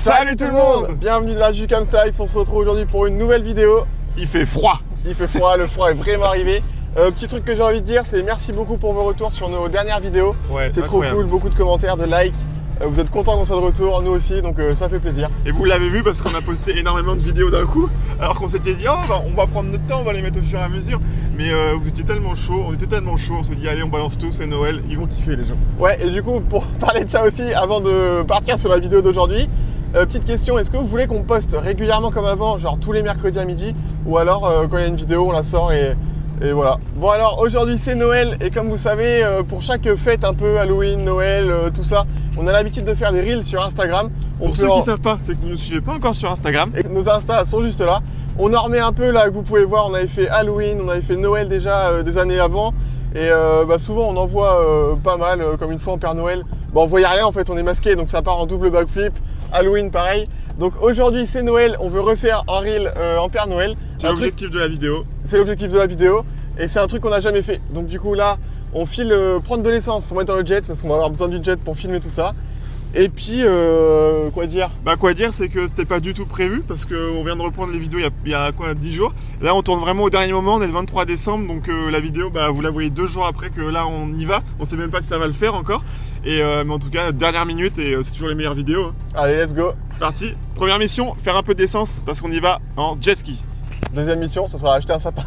Salut tout le monde. Bienvenue dans la Jucam's Life, on se retrouve aujourd'hui pour une nouvelle vidéo. Il fait froid. Il fait froid, le froid est vraiment arrivé. Petit truc que j'ai envie de dire, c'est merci beaucoup pour vos retours sur nos dernières vidéos. Ouais, c'est trop cool, beaucoup de commentaires, de likes. Vous êtes contents qu'on soit de retour, nous aussi, donc ça fait plaisir. Et vous l'avez vu parce qu'on a posté énormément de vidéos d'un coup, alors qu'on s'était dit, oh, on va prendre notre temps, on va les mettre au fur et à mesure. Mais vous étiez tellement chaud, on était tellement chaud, on s'est dit, allez, on balance tout, c'est Noël, ils vont kiffer les gens. Ouais, et du coup, pour parler de ça aussi, avant de partir sur la vidéo d'aujourd'hui, petite question, est-ce que vous voulez qu'on poste régulièrement comme avant, genre tous les mercredis à midi, ou alors quand il y a une vidéo, on la sort et voilà. Bon alors aujourd'hui c'est Noël et comme vous savez, pour chaque fête un peu, Halloween, Noël, tout ça, on a l'habitude de faire des reels sur Instagram. Pour ceux qui ne savent pas, c'est que vous ne nous suivez pas encore sur Instagram. Et nos Insta sont juste là. On en remet un peu là, que vous pouvez voir, on avait fait Halloween, on avait fait Noël déjà des années avant. Et souvent on en voit pas mal, comme une fois en Père Noël. Bon on voyait rien en fait, on est masqué donc ça part en double backflip. Halloween pareil. Donc aujourd'hui c'est Noël, on veut refaire un reel en Père Noël. C'est l'objectif de la vidéo. C'est l'objectif de la vidéo et c'est un truc qu'on n'a jamais fait. Donc du coup là on file prendre de l'essence pour mettre dans le jet parce qu'on va avoir besoin du jet pour filmer tout ça. Et puis quoi dire? Bah quoi dire, c'est que c'était pas du tout prévu parce qu'on vient de reprendre les vidéos il y a quoi, 10 jours. Là on tourne vraiment au dernier moment, on est le 23 décembre donc la vidéo vous la voyez 2 jours après que là on y va. On sait même pas si ça va le faire encore. Et mais en tout cas dernière minute et c'est toujours les meilleures vidéos. Hein. Allez let's go. C'est parti. Première mission, faire un peu d'essence parce qu'on y va en jet ski. Deuxième mission, ce sera acheter un sapin.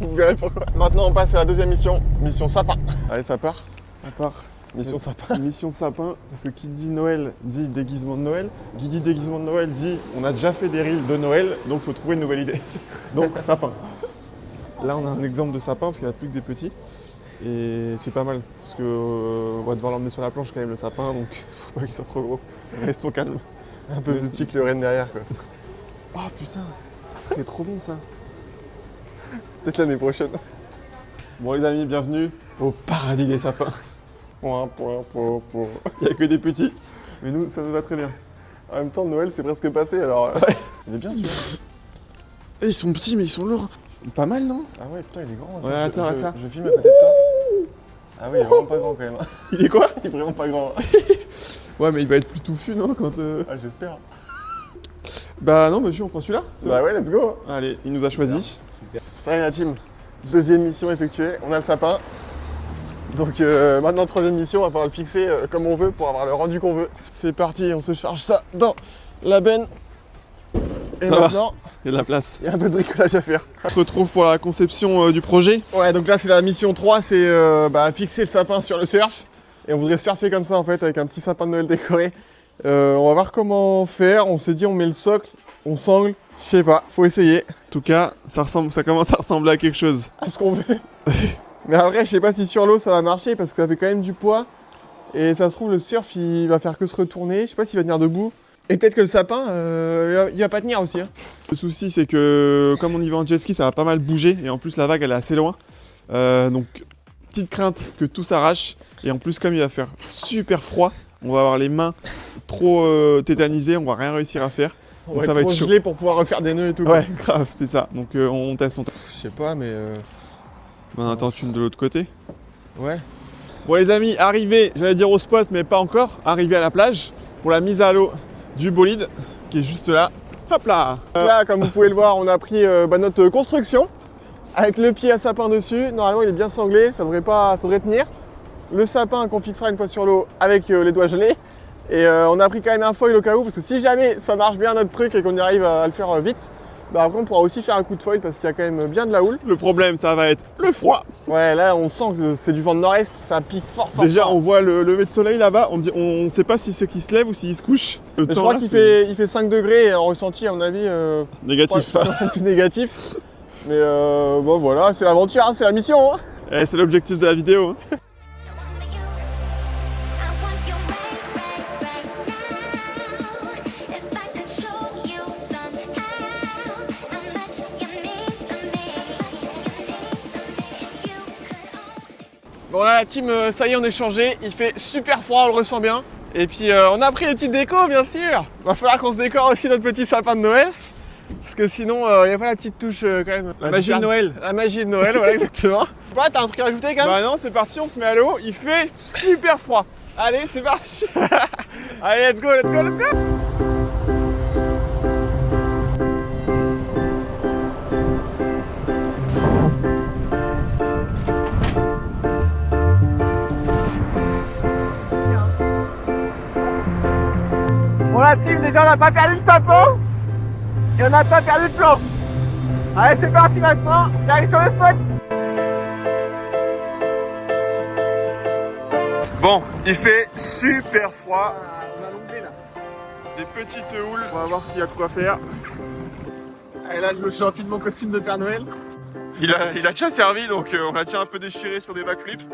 Vous verrez pourquoi. Maintenant on passe à la deuxième mission, mission sapin. Allez ça part. Ça part. Mission sapin. Mission sapin, parce que qui dit Noël dit déguisement de Noël. Qui dit déguisement de Noël dit on a déjà fait des reels de Noël, donc il faut trouver une nouvelle idée. Donc sapin. Là on a un exemple de sapin parce qu'il n'y a plus que des petits. Et c'est pas mal, parce qu'on va devoir l'emmener sur la planche quand même le sapin, donc faut pas qu'il soit trop gros. Restons calmes. Un peu plus petit que le renne derrière quoi. Oh putain, ça serait trop bon ça. Peut-être l'année prochaine. Bon les amis, bienvenue au paradis des sapins. Il n'y a que des petits, mais nous, ça nous va très bien. En même temps, Noël, c'est presque passé, alors... Il est bien sûr. Et ils sont petits, mais ils sont lourds. Pas mal, non? Ah ouais, putain, il est grand. Ouais, attends. Je filme à côté de toi. Ah oui, il est vraiment pas grand, quand même. Il est quoi? Il est vraiment pas grand. Ouais, mais il va être plus touffu, non, quand... Ah, j'espère. Bah non, monsieur, on prend celui-là? Bah ouais, let's go. Allez, il nous a choisi. Super. Salut la team. Deuxième mission effectuée, on a le sapin. Donc maintenant, troisième mission, on va pouvoir le fixer comme on veut pour avoir le rendu qu'on veut. C'est parti, on se charge ça dans la benne. Et ça maintenant, il y a de la place. Il y a un peu de bricolage à faire. On se retrouve pour la conception du projet. Ouais, donc là c'est la mission 3, c'est fixer le sapin sur le surf. Et on voudrait surfer comme ça en fait, avec un petit sapin de Noël décoré. On va voir comment faire, on s'est dit on met le socle, on sangle, je sais pas, faut essayer. En tout cas, ça commence à ressembler à quelque chose. À ce qu'on veut. Mais après, je sais pas si sur l'eau ça va marcher parce que ça fait quand même du poids. Et ça se trouve, le surf il va faire que se retourner. Je sais pas s'il va tenir debout. Et peut-être que le sapin, il va pas tenir aussi. Hein. Le souci, c'est que comme on y va en jet ski, ça va pas mal bouger. Et en plus, la vague elle est assez loin. Donc, petite crainte que tout s'arrache. Et en plus, comme il va faire super froid, on va avoir les mains trop tétanisées. On va rien réussir à faire. Donc ça va être chaud. Gelé pour pouvoir refaire des nœuds et tout. Ouais, grave, c'est ça. Donc, on teste. Je sais pas, mais. On attend une de l'autre côté. Ouais. Bon les amis, arrivé, j'allais dire au spot mais pas encore, arrivé à la plage pour la mise à l'eau du bolide qui est juste là. Hop là. Là comme vous pouvez le voir, on a pris notre construction avec le pied à sapin dessus. Normalement il est bien sanglé, ça devrait tenir. Le sapin qu'on fixera une fois sur l'eau avec les doigts gelés. Et on a pris quand même un foil au cas où parce que si jamais ça marche bien notre truc et qu'on y arrive à le faire vite, après on pourra aussi faire un coup de foil parce qu'il y a quand même bien de la houle. Le problème ça va être le froid. Ouais là on sent que c'est du vent de nord-est, ça pique fort. Déjà on voit le lever de soleil là-bas, on sait pas si c'est qu'il se lève ou s'il se couche. Je crois qu'il fait 5 degrés et en ressenti à mon avis... négatif. Négatif. Mais bon voilà, c'est l'aventure, hein, c'est la mission. Hein. C'est l'objectif de la vidéo. Hein. Bon là la team, ça y est on est changé, il fait super froid, on le ressent bien. Et puis on a pris des petites décos bien sûr. Va falloir qu'on se décore aussi notre petit sapin de Noël. Parce que sinon il n'y a pas la petite touche quand même. La magie de Noël. La magie de Noël, voilà exactement. Bah t'as un truc à rajouter quand même? Bah non c'est parti, on se met à l'eau, il fait super froid. Allez c'est parti. Allez, let's go, let's go, let's go. Bon la team, déjà on n'a pas perdu le sapin et on n'a pas perdu le plan. Allez c'est parti maintenant, j'arrive sur le spot. Bon, il fait super froid. On a l'onglet là. Des petites houles. On va voir s'il y a de quoi faire. Et là, je me suis gentil de mon costume de Père Noël. Il a déjà servi, donc on l'a déjà un peu déchiré sur des backflips.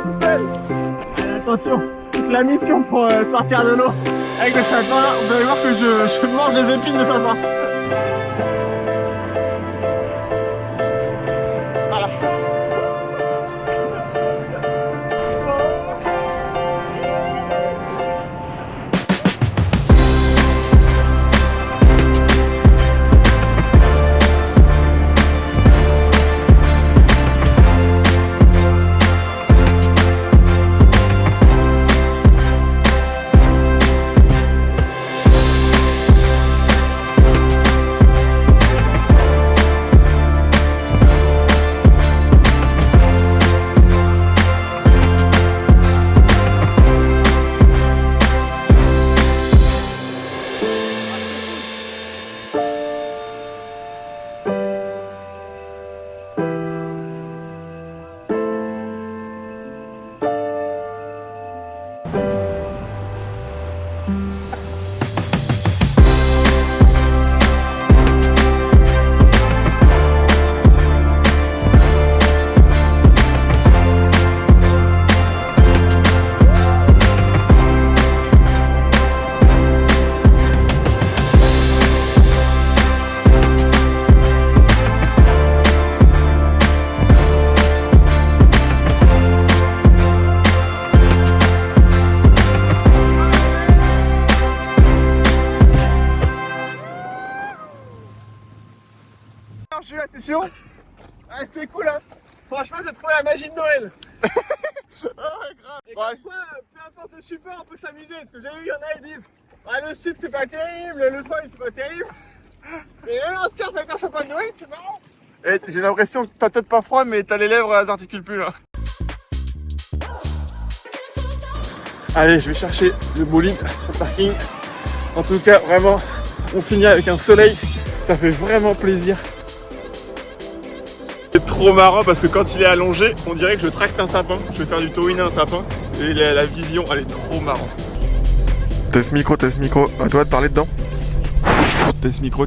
Tout seul. Allez, attention, toute la mission pour sortir de l'eau avec le sapin. Vous allez voir que je mange les épines de sapin. Voilà. J'ai eu la session. Ah, c'était cool, hein. Franchement, j'ai trouvé la magie de Noël. Ah ouais, grave. Et comme quoi, peu importe le support, on peut s'amuser. Parce que j'ai vu, il y en a, ils disent ah, le sup, c'est pas terrible, le foil, c'est pas terrible. Mais là, on se tire avec un sapin de Noël, c'est marrant. Et j'ai l'impression que t'as peut-être pas froid, mais t'as les lèvres, elles articulent plus, là. Allez, je vais chercher le bolide sur le parking. En tout cas, vraiment, on finit avec un soleil. Ça fait vraiment plaisir. C'est trop marrant parce que quand il est allongé, on dirait que je tracte un sapin. Je vais faire du towing à un sapin. Et la vision, elle est trop marrante. Test micro, à toi de parler dedans. Test micro.